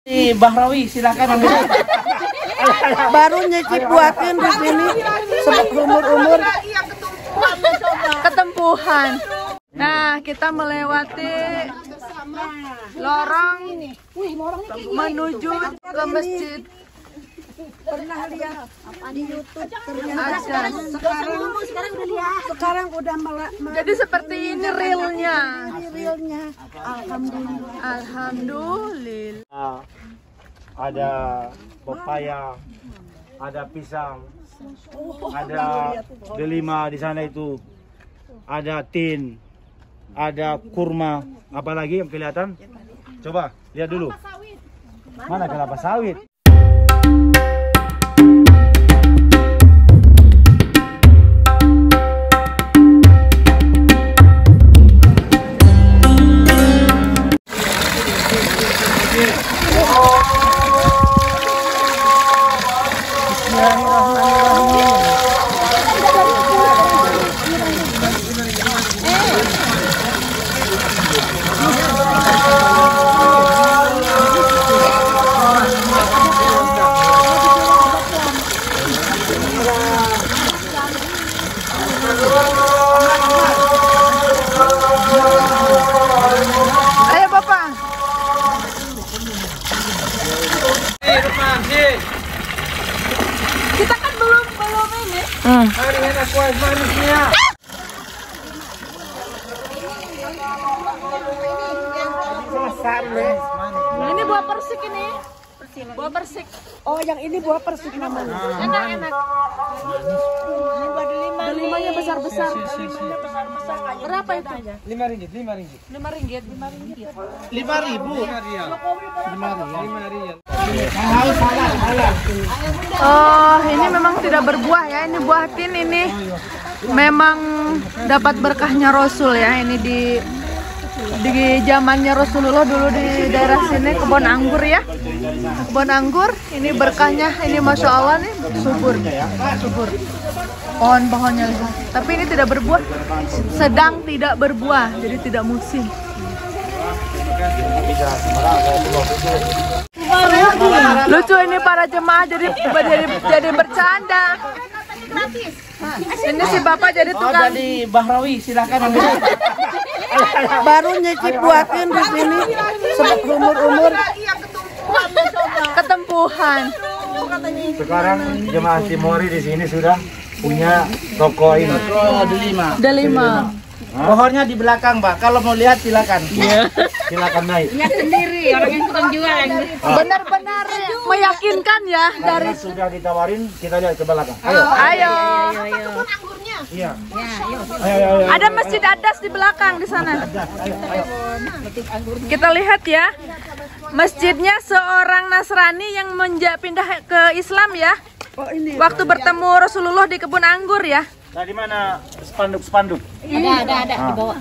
Di Bahrawi, silakan ambil. Baru nyicip buatin di sini umur ketempuhan. Nah, kita melewati lorong menuju ke masjid. pernah lihat di YouTube Ada. sekarang udah Jadi seperti ini realnya. Alhamdulillah. Alhamdulillah. Ada pepaya, ada pisang, ada delima di sana itu, ada tin, ada kurma, apalagi yang kelihatan? Coba lihat dulu. Mana kelapa sawit? Ayo Bapak. Kita kan belum ini. Ini buah persik ini. Buah persik. Oh, yang ini buah persik namanya. Enak. Delimanya besar-besar. Berapa itu? RM5. RM5. 5.000. Oh, ini memang tidak berbuah ya. Ini buah tin ini. Memang dapat berkahnya Rasul ya. Ini di zamannya Rasulullah dulu di daerah sini kebun anggur ya. Kebun anggur ini berkahnya ini Masya Allah nih subur. Pohon-pohonnya lihat. Tapi ini tidak berbuah. Sedang tidak berbuah, jadi tidak musim. Lucu ini para jemaah jadi bercanda. Ini si Bapak jadi tukang. Di Bahrawi, silakan ambil. Baru nyicip buatin di sini umur Ketempuhan. Sekarang jemaah Timori di sini sudah punya toko ini. Delima. Pohonnya di belakang, Mbak. Kalau mau lihat silakan. Silakan naik. Lihat sendiri orang yang tukang jual. Benar-benar meyakinkan ya dari. Karena sudah ditawarin, kita lihat ke belakang. Ayo. Iya. Ayo. Ada masjid adas di belakang di sana. Kita lihat ya. Masjidnya seorang Nasrani yang pindah ke Islam ya. Waktu bertemu Rasulullah di kebun anggur ya. Nah, di mana spanduk? Ada di bawah.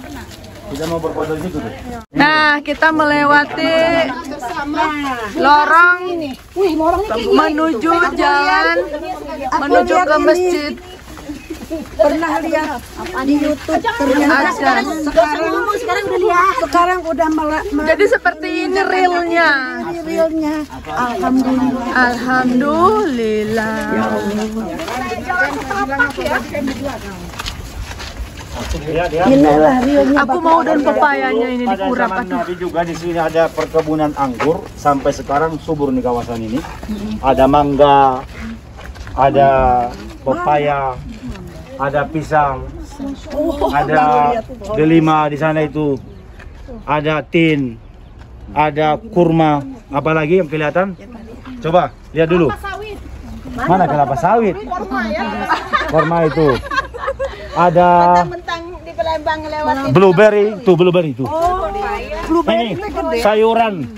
Kita mau berfoto di situ tuh. Nah, kita melewati lorong menuju jalan menuju ke masjid. pernah lihat di YouTube Ada. sekarang udah Jadi seperti ini realnya. Alhamdulillah. Alhamdulillah. Inilah realnya. Aku mau daun pepayanya ini Pada dikurap. zaman Nabi juga di sini ada perkebunan anggur sampai sekarang subur di kawasan ini. Ada mangga, ada pepaya, ada pisang, ada delima di sana itu, ada tin, ada kurma, apalagi yang kelihatan? Coba lihat dulu. Mana kelapa sawit? Kurma itu. Ada blueberry tuh. Ini sayuran.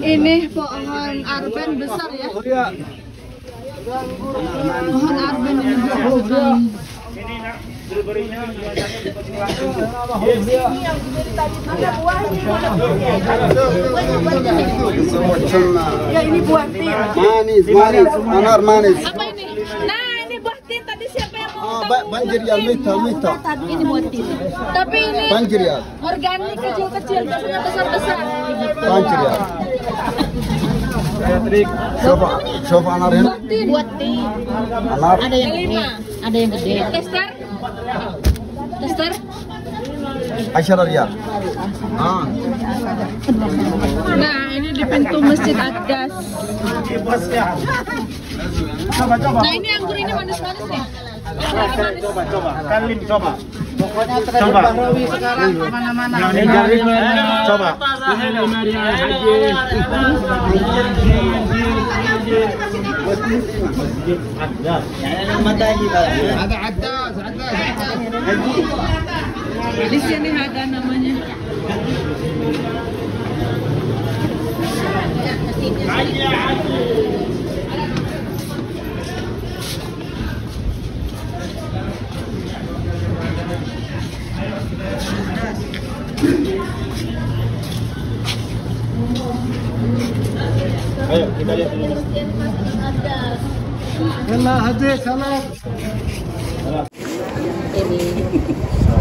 Ini pohon arben besar ya. Pohon arben ini besar. Ya ini buah tin. Manis, anar manis. Apa ini? Nah, ini buah tin tadi siapa yang mau banjir ya mita. Ini motif. Tapi ini Banjir ya. organik kecil-kecil, biasanya besar-besar. Banjir ya. Coba anarin. Buat di Anar. ada yang gede, ada yang gede. Tester. Asyara riyal. Nah, ini di pintu Masjid Aqdas. Nah ini anggur ini manis-manis nih. Coba. Kalim coba. Pokoknya tren Bang Rawi sekarang kemana-mana. Coba. Di sini ada namanya. Ayo kita lihat dulu.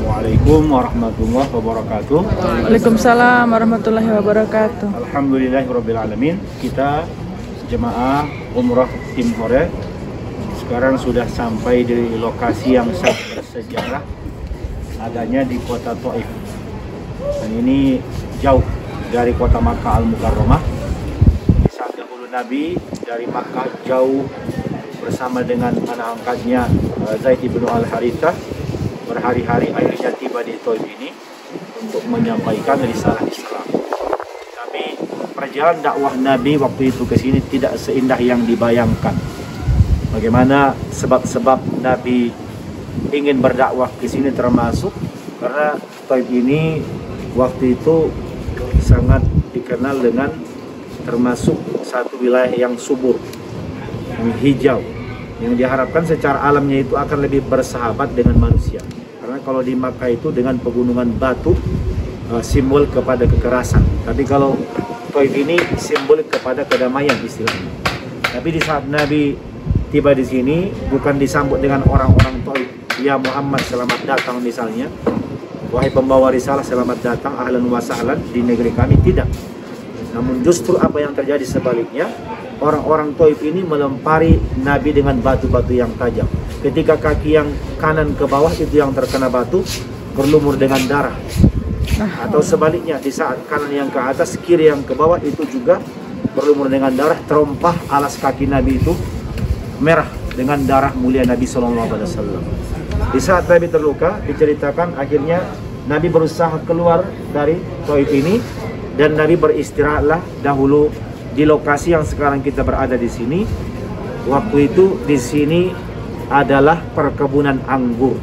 Assalamualaikum warahmatullahi wabarakatuh. Waalaikumsalam warahmatullahi wabarakatuh. Alhamdulillahirrabbilalamin. Kita jemaah umrah tim Hore sekarang sudah sampai di lokasi yang sangat bersejarah, adanya di kota Taif. Dan ini jauh dari kota Makkah Al-Mukarramah. Di saat dahulu Nabi dari Makkah jauh bersama dengan anak angkatnya Zaid ibn Al-Harithah berhari-hari akhirnya tiba di Taif ini untuk menyampaikan risalah Islam. Tapi perjalanan dakwah Nabi waktu itu ke sini tidak seindah yang dibayangkan. Bagaimana sebab-sebab Nabi ingin berdakwah ke sini termasuk karena Taif ini waktu itu sangat dikenal dengan termasuk satu wilayah yang subur, yang hijau, yang diharapkan secara alamnya itu akan lebih bersahabat dengan manusia. Karena kalau di Makkah itu dengan pegunungan batu simbol kepada kekerasan, tapi kalau Taif ini simbol kepada kedamaian istilahnya. Tapi di saat Nabi tiba di sini bukan disambut dengan orang-orang Taif, ya Muhammad selamat datang misalnya, wahai pembawa risalah selamat datang, ahlan wa sahlan di negeri kami, tidak. Namun justru apa yang terjadi sebaliknya, orang-orang Taif ini melempari Nabi dengan batu-batu yang tajam. Ketika kaki yang kanan ke bawah itu yang terkena batu berlumur dengan darah. Atau sebaliknya di saat kanan yang ke atas, kiri yang ke bawah itu juga berlumur dengan darah, terompah alas kaki Nabi itu merah dengan darah mulia Nabi SAW. Di saat Nabi terluka, diceritakan akhirnya Nabi berusaha keluar dari Taif ini dan Nabi beristirahatlah dahulu di lokasi yang sekarang kita berada di sini. Waktu itu di sini adalah perkebunan anggur.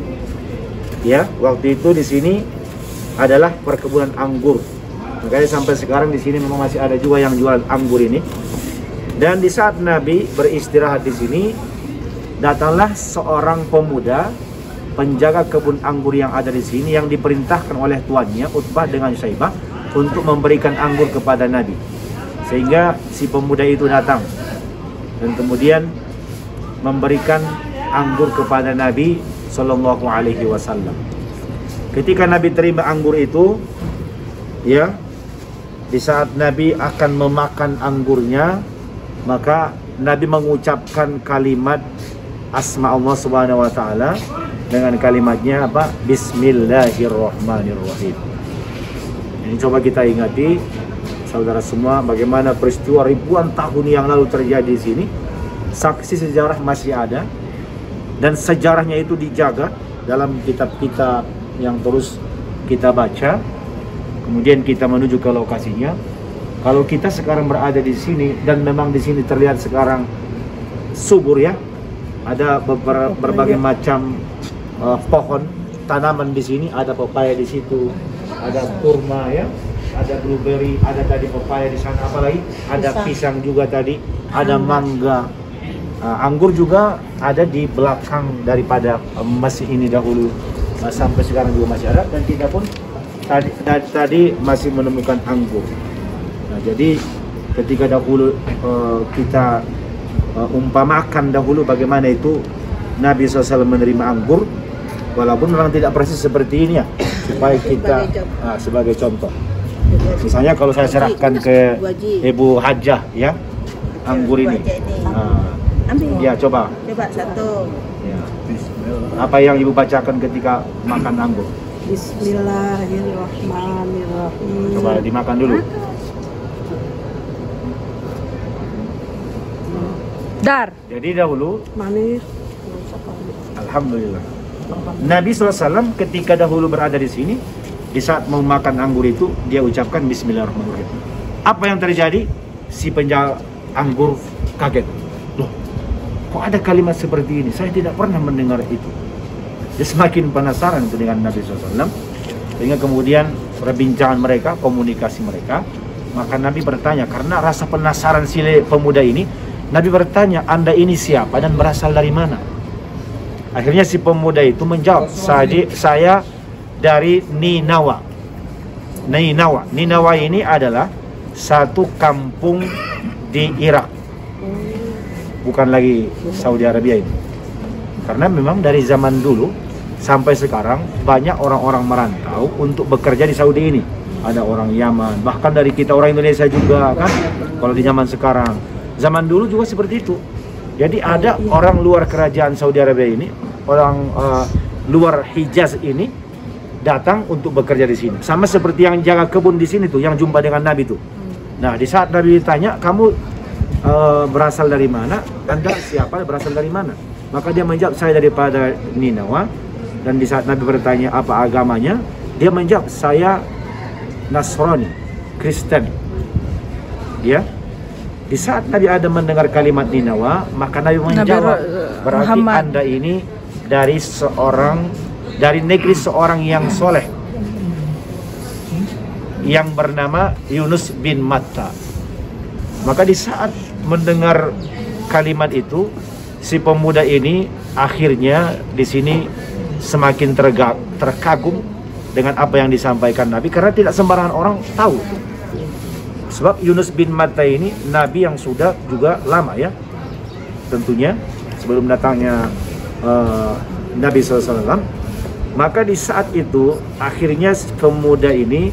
Ya, waktu itu di sini adalah perkebunan anggur. Makanya sampai sekarang di sini memang masih ada juga yang jualan anggur ini. Dan di saat Nabi beristirahat di sini, datanglah seorang pemuda penjaga kebun anggur yang ada di sini yang diperintahkan oleh tuannya Utbah dengan Syaibah untuk memberikan anggur kepada Nabi. Sehingga si pemuda itu datang dan kemudian memberikan anggur kepada Nabi Sallallahu Alaihi Wasallam. Ketika Nabi terima anggur itu, ya, di saat Nabi akan memakan anggurnya, maka Nabi mengucapkan kalimat asma Allah Subhanahu Wa Taala dengan kalimatnya apa? Bismillahirrahmanirrahim. Ini coba kita ingati, saudara semua, bagaimana peristiwa ribuan tahun yang lalu terjadi di sini. Saksi sejarah masih ada dan sejarahnya itu dijaga dalam kitab-kitab yang terus kita baca. Kemudian kita menuju ke lokasinya. Kalau kita sekarang berada di sini dan memang di sini terlihat sekarang subur, ya, ada berbagai macam pohon tanaman di sini. Ada pepaya di situ, ada kurma, ya, ada blueberry, ada tadi pepaya di sana, apalagi ada pisang juga tadi, ada mangga, anggur juga ada di belakang daripada masjid ini dahulu, sampai sekarang juga masih ada, dan kita pun tadi masih menemukan anggur. Nah, jadi ketika dahulu kita umpamakan dahulu bagaimana itu Nabi SAW menerima anggur, walaupun memang tidak persis seperti ini ya, supaya kita sebagai contoh. Misalnya kalau saya serahkan ke Ibu Hajah ya, anggur ini, ya coba satu. ya. Apa yang Ibu bacakan ketika makan anggur? Bismillahirrahmanirrahim. Coba dimakan dulu. Dar. Jadi dahulu, Manis. alhamdulillah, Nabi SAW ketika dahulu berada di sini, di saat mau makan anggur itu, dia ucapkan Bismillahirrahmanirrahim. Apa yang terjadi? Si penjual anggur kaget. Loh, kok ada kalimat seperti ini? Saya tidak pernah mendengar itu. Dia semakin penasaran itu dengan Nabi SAW. Sehingga kemudian perbincangan mereka, komunikasi mereka, maka Nabi bertanya, karena rasa penasaran si pemuda ini, Nabi bertanya, Anda ini siapa dan berasal dari mana? Akhirnya si pemuda itu menjawab, saya dari Ninawa. Ninawa ini adalah satu kampung di Irak, bukan lagi Saudi Arabia ini. Karena memang dari zaman dulu sampai sekarang banyak orang-orang merantau untuk bekerja di Saudi ini. Ada orang Yaman, bahkan dari kita orang Indonesia juga kan. Kalau di zaman sekarang, zaman dulu juga seperti itu. Jadi ada orang luar kerajaan Saudi Arabia ini, orang luar Hijaz ini datang untuk bekerja di sini. Sama seperti yang jaga kebun di sini tuh, yang jumpa dengan Nabi tuh. Nah, di saat Nabi ditanya, kamu berasal dari mana? Anda siapa? Berasal dari mana? Maka dia menjawab, saya daripada Ninawa. Dan di saat Nabi bertanya apa agamanya, dia menjawab, saya Nasrani, Kristen. Ya. Di saat Nabi Adam mendengar kalimat Ninawa, maka Nabi menjawab, berarti Anda ini dari negeri seorang yang soleh, yang bernama Yunus bin Matta. Maka di saat mendengar kalimat itu, si pemuda ini akhirnya di sini semakin terkagum dengan apa yang disampaikan Nabi, karena tidak sembarangan orang tahu. Sebab Yunus bin Matta ini Nabi yang sudah juga lama ya, tentunya sebelum datangnya Nabi SAW. Maka di saat itu akhirnya pemuda ini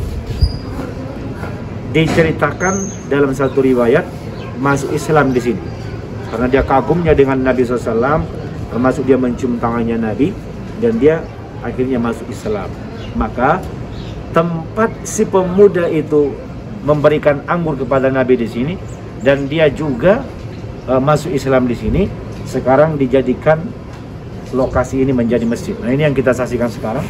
diceritakan dalam satu riwayat masuk Islam di sini, karena dia kagumnya dengan Nabi SAW, termasuk dia mencium tangannya Nabi, dan dia akhirnya masuk Islam. Maka tempat si pemuda itu memberikan anggur kepada Nabi di sini, dan dia juga masuk Islam di sini, sekarang dijadikan lokasi ini menjadi masjid. Nah, ini yang kita saksikan sekarang.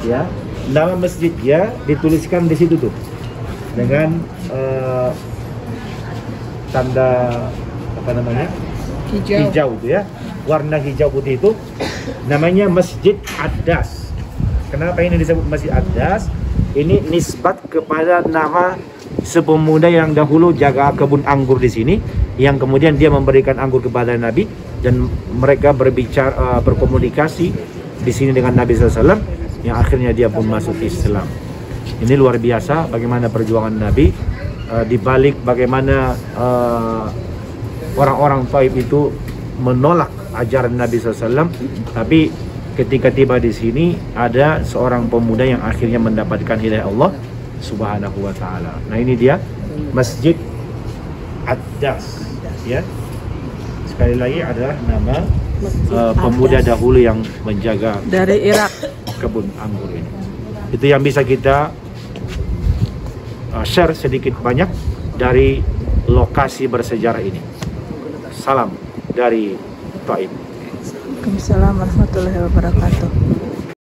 Ya, nama masjidnya dituliskan di situ tuh dengan tanda apa namanya? Hijau itu ya. Warna hijau putih itu namanya Masjid Addas. Kenapa ini disebut Masjid Addas? Ini nisbat kepada nama sepemuda yang dahulu jaga kebun anggur di sini, yang kemudian dia memberikan anggur kepada Nabi, dan mereka berkomunikasi di sini dengan Nabi SAW, yang akhirnya dia pun masuk Islam. Ini luar biasa bagaimana perjuangan Nabi, dibalik bagaimana orang-orang Taif itu menolak ajaran Nabi SAW, tapi ketika tiba di sini ada seorang pemuda yang akhirnya mendapatkan hidayah Allah Subhanahu wa taala. Nah, ini dia Masjid Addas ya. Sekali lagi adalah nama pemuda dahulu yang menjaga Dari Irak. kebun anggur ini. Itu yang bisa kita share sedikit banyak dari lokasi bersejarah ini. Salam dari Taif. Waalaikumsalam warahmatullahi wabarakatuh.